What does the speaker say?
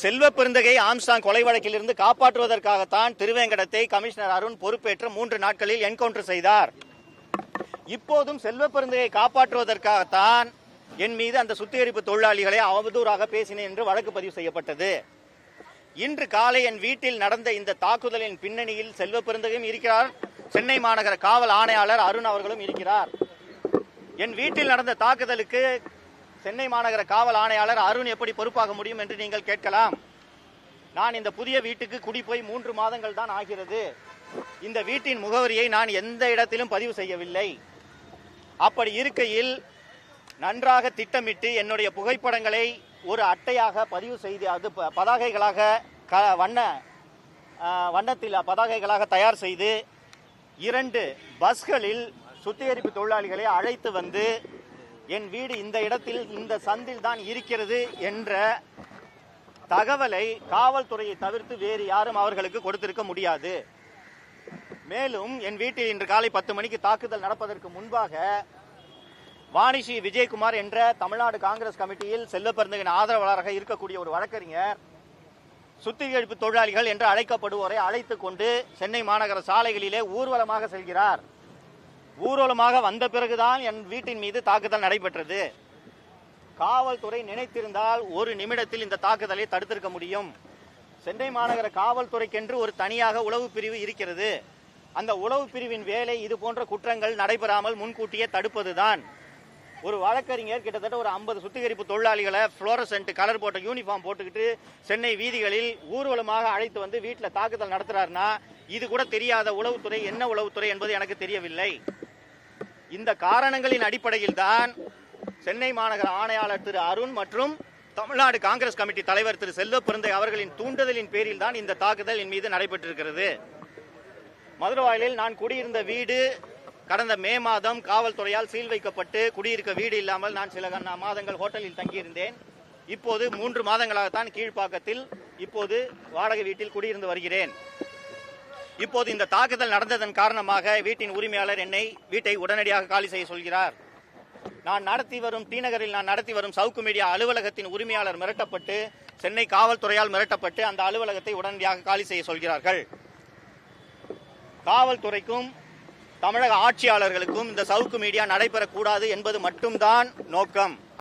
Selva Perunthagai Armstrong கொலை வழக்கிலிருந்து காப்பாற்றுவதற்காகத்தான் திருவேங்கடத்தை commissioner Arun பொறுப்பேற்று 3 நாட்களில் என்கவுண்டர் செய்தார். இப்போதும் செல்வ பெருந்தகை காப்பாற்றுவதற்காகத்தான் என் மீது அந்த சுத்திகரிப்பு தொழிலாளிகளை அவதூறாக பேசினேன் என்று வழக்கு பதிவு செய்யப்பட்டது. இன்று காலை என் வீட்டில் நடந்த இந்த தாக்குதலின் பின்னணியில் செல்வ பெருந்தகையும் இருக்கிறார், சென்னை மாநகர காவல் ஆணையாளர் அருண் அவர்களும் இருக்கிறார். என் வீட்டில் நடந்த தாக்குதலுக்கு சென்னை மாநகர காவல் ஆணையாளர் அருண் எப்படி பொறுப்பாக முடியும் என்று நீங்கள் கேட்கலாம். நான் இந்த புதிய வீட்டுக்கு குடி போய் 3 மாதங்கள் தான் ஆகிறது. இந்த வீட்டின் முகவரியை நான் எந்த இடத்திலும் பதிவு செய்யவில்லை. அப்படி இருக்கையில் நன்றாக திட்டமிட்டு என்னுடைய புகைப்படங்களை ஒரு அட்டையாக பதிவு செய்து அது பதாகைகளாக வண்ணத்தில் பதாகைகளாக தயார் செய்து 2 பஸ்களில் சுத்திகரிப்பு தொழிலாளிகளை அழைத்து வந்து என் வீடு இந்த இடத்தில் இந்த சந்தில் தான் இருக்கிறது என்ற தகவலை காவல்துறையை தவிர்த்து வேறு யாரும் அவர்களுக்கு கொடுத்திருக்க முடியாது. மேலும் என் வீட்டில் இன்று காலை 10 மணிக்கு தாக்குதல் நடப்பதற்கு முன்பாக வாணிஸ்ரீ விஜயகுமார் என்ற தமிழ்நாடு காங்கிரஸ் கமிட்டியில் செல்வ பெருந்தகையின் ஆதரவாளராக இருக்கக்கூடிய ஒரு வழக்கறிஞர் சுத்திகரிப்பு தொழிலாளிகள் என்று அழைக்கப்படுவோரை அழைத்து கொண்டு சென்னை மாநகர சாலைகளிலே ஊர்வலமாக செல்கிறார். ஊர்வலமாக வந்த பிறகுதான் என் வீட்டின் மீது தாக்குதல் நடைபெற்றது. காவல்துறை நினைத்திருந்தால் 1 நிமிடத்தில் இந்த தாக்குதலை தடுத்திருக்க முடியும். சென்னை மாநகர காவல்துறைக்கென்று ஒரு தனியாக உளவு பிரிவு இருக்கிறது. அந்த உளவு பிரிவின் வேலை இது போன்ற குற்றங்கள் நடைபெறாமல் முன்கூட்டியே தடுப்பதுதான். ஒரு வழக்கறிஞர் கிட்டத்தட்ட ஒரு 50 சுத்திகரிப்பு தொழிலாளிகளை புளோரசன்ட் கலர் போட்ட யூனிஃபார்ம் போட்டுக்கிட்டு சென்னை வீதிகளில் ஊர்வலமாக அழைத்து வந்து வீட்டில் தாக்குதல் நடத்துறாருன்னா இது கூட தெரியாத உளவுத்துறை என்ன உளவுத்துறை என்பது எனக்கு தெரியவில்லை. இந்த காரணங்களின் அடிப்படையில் தான் சென்னை மாநகர ஆணையாளர் திரு அருண் மற்றும் தமிழ்நாடு காங்கிரஸ் கமிட்டி தலைவர் திரு செல்வ பெருந்தகை அவர்களின் தூண்டுதலின் பேரில் தான் இந்த தாக்குதல் என் மீது நடைபெற்றிருக்கிறது. மதுரவாயலில் நான் குடியிருந்த வீடு கடந்த மே மாதம் காவல்துறையால் சீல் வைக்கப்பட்டு குடியிருக்க வீடு இல்லாமல் நான் சில மாதங்கள் ஹோட்டலில் தங்கியிருந்தேன். இப்போது 3 மாதங்களாகத்தான் கீழ்ப்பாக்கத்தில் இப்போது வாடகை வீட்டில் குடியிருந்து வருகிறேன். இப்போது இந்த தாக்குதல் நடந்ததன் காரணமாக வீட்டின் உரிமையாளர் என்னை வீட்டை உடனடியாக காலி செய்ய சொல்கிறார். நான் நடத்தி வரும் டி நகரில் நடத்தி வரும் சவுக்கு மீடியா அலுவலகத்தின் உரிமையாளர் மிரட்டப்பட்டு சென்னை காவல்துறையால் மிரட்டப்பட்டு அந்த அலுவலகத்தை உடனடியாக காலி செய்ய சொல்கிறார்கள். காவல்துறைக்கும் தமிழக ஆட்சியாளர்களுக்கும் இந்த சவுக்கு மீடியா நடைபெறக்கூடாது என்பது மட்டும்தான் நோக்கம்.